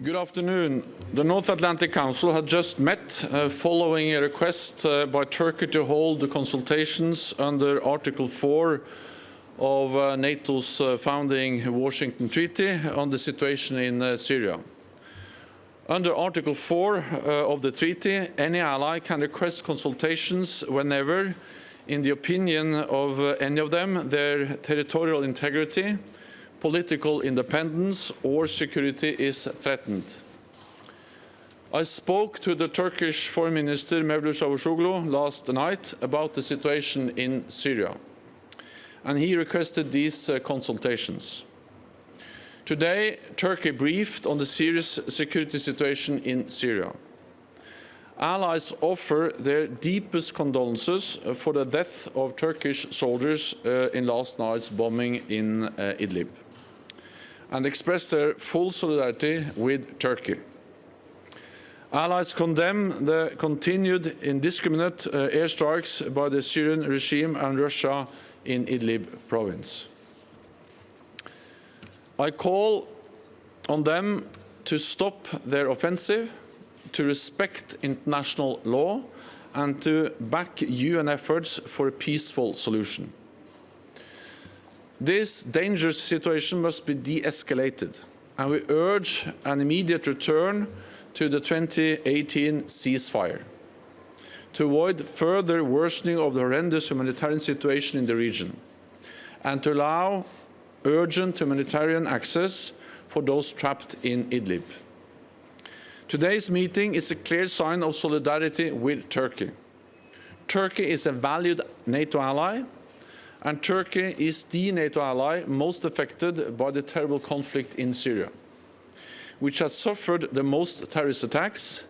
Good afternoon. The North Atlantic Council had just met following a request by Turkey to hold the consultations under Article 4 of NATO's founding Washington Treaty on the situation in Syria. Under Article 4 of the treaty, any ally can request consultations whenever, in the opinion of any of them, their territorial integrity, political independence or security is threatened. I spoke to the Turkish Foreign Minister Mevlut Cavusoglu last night about the situation in Syria, and he requested these consultations. Today, Turkey briefed on the serious security situation in Syria. Allies offer their deepest condolences for the death of Turkish soldiers in last night's bombing in Idlib, and express their full solidarity with Turkey. Allies condemn the continued indiscriminate airstrikes by the Syrian regime and Russia in Idlib province. I call on them to stop their offensive, to respect international law, and to back UN efforts for a peaceful solution. This dangerous situation must be de-escalated, and we urge an immediate return to the 2018 ceasefire to avoid further worsening of the horrendous humanitarian situation in the region, and to allow urgent humanitarian access for those trapped in Idlib. Today's meeting is a clear sign of solidarity with Turkey. Turkey is a valued NATO ally, and Turkey is the NATO ally most affected by the terrible conflict in Syria, which has suffered the most terrorist attacks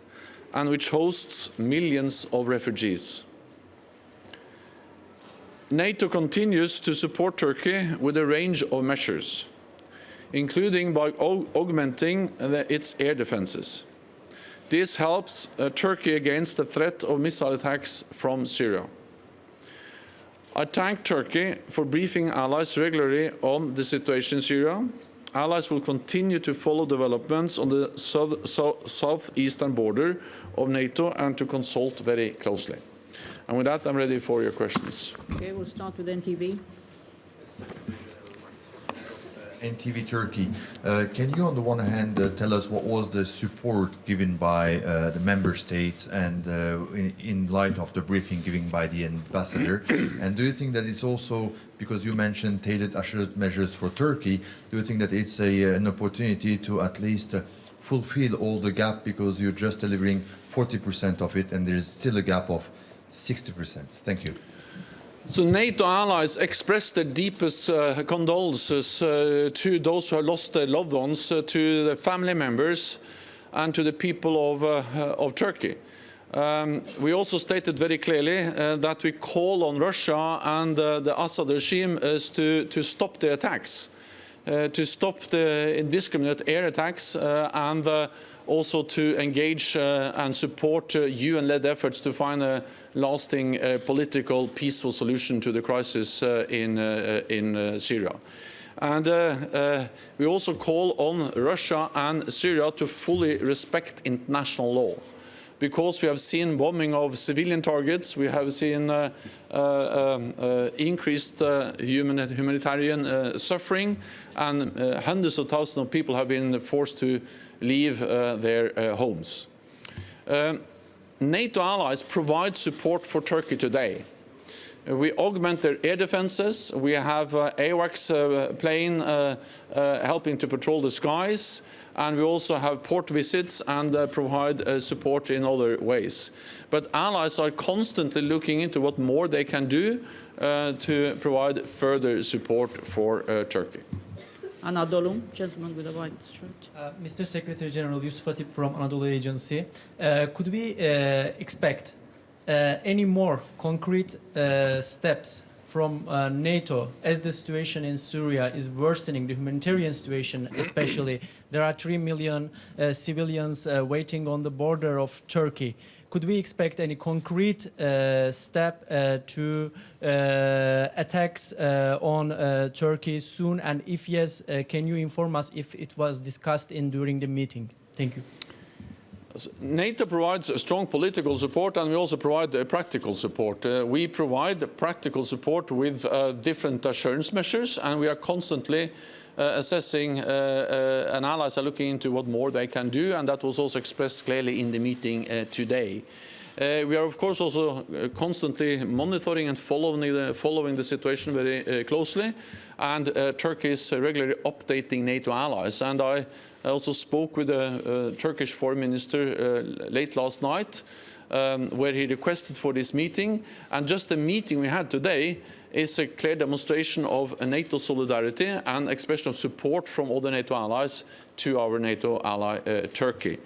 and which hosts millions of refugees. NATO continues to support Turkey with a range of measures, including by augmenting its air defenses. This helps Turkey against the threat of missile attacks from Syria. I thank Turkey for briefing allies regularly on the situation in Syria. Allies will continue to follow developments on the southeastern border of NATO and to consult very closely. And with that, I'm ready for your questions. Okay, we'll start with NTV. NTV Turkey. Can you, on the one hand, tell us what was the support given by the member states and in light of the briefing given by the ambassador? And do you think that it's also, because you mentioned tailored assured measures for Turkey, do you think that it's an opportunity to at least fulfill all the gap, because you're just delivering 40% of it and there's still a gap of 60%? Thank you. So NATO allies express their deepest condolences to those who have lost their loved ones, to the family members and to the people of Turkey. We also stated very clearly that we call on Russia and the Assad regime to stop the attacks, to stop the indiscriminate air attacks and also to engage and support UN-led efforts to find a lasting political, peaceful solution to the crisis in Syria. And we also call on Russia and Syria to fully respect international law, because we have seen bombing of civilian targets, we have seen increased humanitarian suffering, and hundreds of thousands of people have been forced to leave their homes. NATO allies provide support for Turkey today. We augment their air defenses. We have AWACS plane helping to patrol the skies, and we also have port visits and provide support in other ways. But allies are constantly looking into what more they can do to provide further support for Turkey. Anadolu, gentleman with a white shirt. Mr. Secretary General, Yusuf Atip from Anadolu Agency. Could we expect any more concrete steps from NATO as the situation in Syria is worsening, the humanitarian situation especially? There are 3 million civilians waiting on the border of Turkey. Could we expect any concrete step to attacks on Turkey soon? And if yes, can you inform us if it was discussed during the meeting? Thank you. NATO provides strong political support, and we also provide practical support. We provide practical support with different assurance measures, and we are constantly assessing, and allies are looking into what more they can do, and that was also expressed clearly in the meeting today. We are, of course, also constantly monitoring and following the situation very closely, and Turkey is regularly updating NATO allies. And I also spoke with the Turkish Foreign Minister late last night, where he requested for this meeting. And just the meeting we had today is a clear demonstration of a NATO solidarity and expression of support from other NATO allies to our NATO ally Turkey.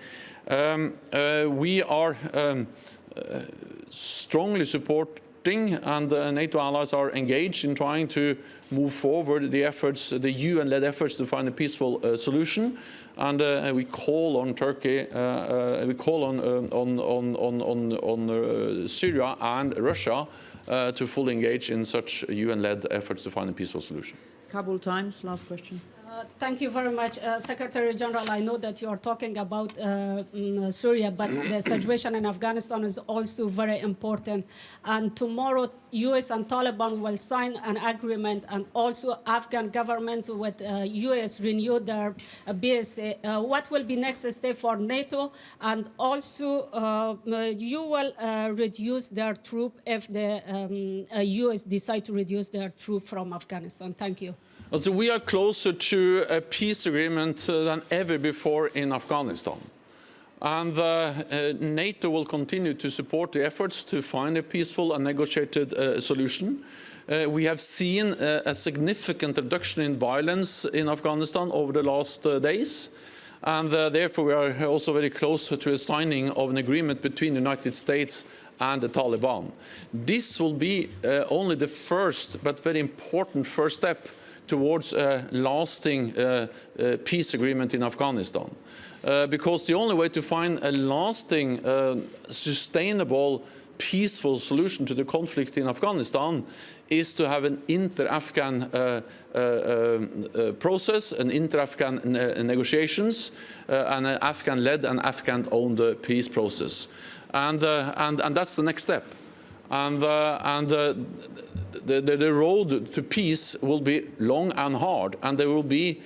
We are strongly supporting, and NATO allies are engaged in trying to move forward the efforts, the UN-led efforts to find a peaceful solution. And we call on Turkey, we call on Syria and Russia to fully engage in such UN-led efforts to find a peaceful solution. Kabul Times, last question. Thank you very much, Secretary General. I know that you are talking about Syria, but the situation in Afghanistan is also very important. And tomorrow, U.S. and Taliban will sign an agreement, and also Afghan government with U.S. renew their BSA. What will be next step for NATO? And also, you will reduce their troop if the U.S. decide to reduce their troop from Afghanistan. Thank you. So we are closer to a peace agreement than ever before in Afghanistan. And NATO will continue to support the efforts to find a peaceful and negotiated solution. We have seen a significant reduction in violence in Afghanistan over the last days. And therefore, we are also very close to a signing of an agreement between the United States and the Taliban. This will be only the first, but very important first step towards a lasting peace agreement in Afghanistan. Because the only way to find a lasting, sustainable, peaceful solution to the conflict in Afghanistan is to have an inter-Afghan process, an inter-Afghan negotiations, and an Afghan-led and Afghan-owned peace process. And that's the next step. And the road to peace will be long and hard, and there will be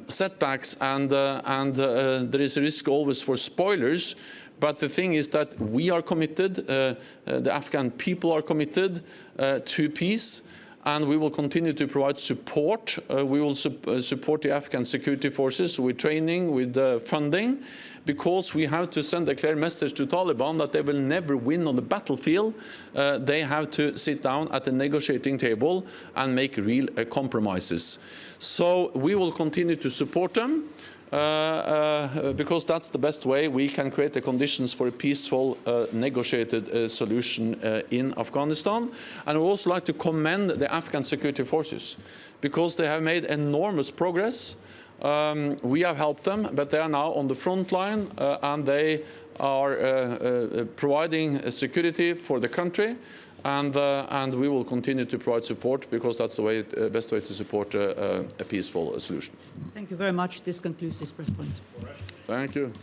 setbacks, and there is a risk always for spoilers. But the thing is that we are committed, the Afghan people are committed to peace, and we will continue to provide support. We will support the Afghan security forces with training, with funding, because we have to send a clear message to Taliban that they will never win on the battlefield. They have to sit down at the negotiating table and make real compromises. So we will continue to support them, because that's the best way we can create the conditions for a peaceful, negotiated solution in Afghanistan. And I would also like to commend the Afghan security forces, because they have made enormous progress. We have helped them, but they are now on the front line, and they are providing security for the country. And we will continue to provide support, because that's the best way to support a peaceful solution. Thank you very much. This concludes this press point. Thank you.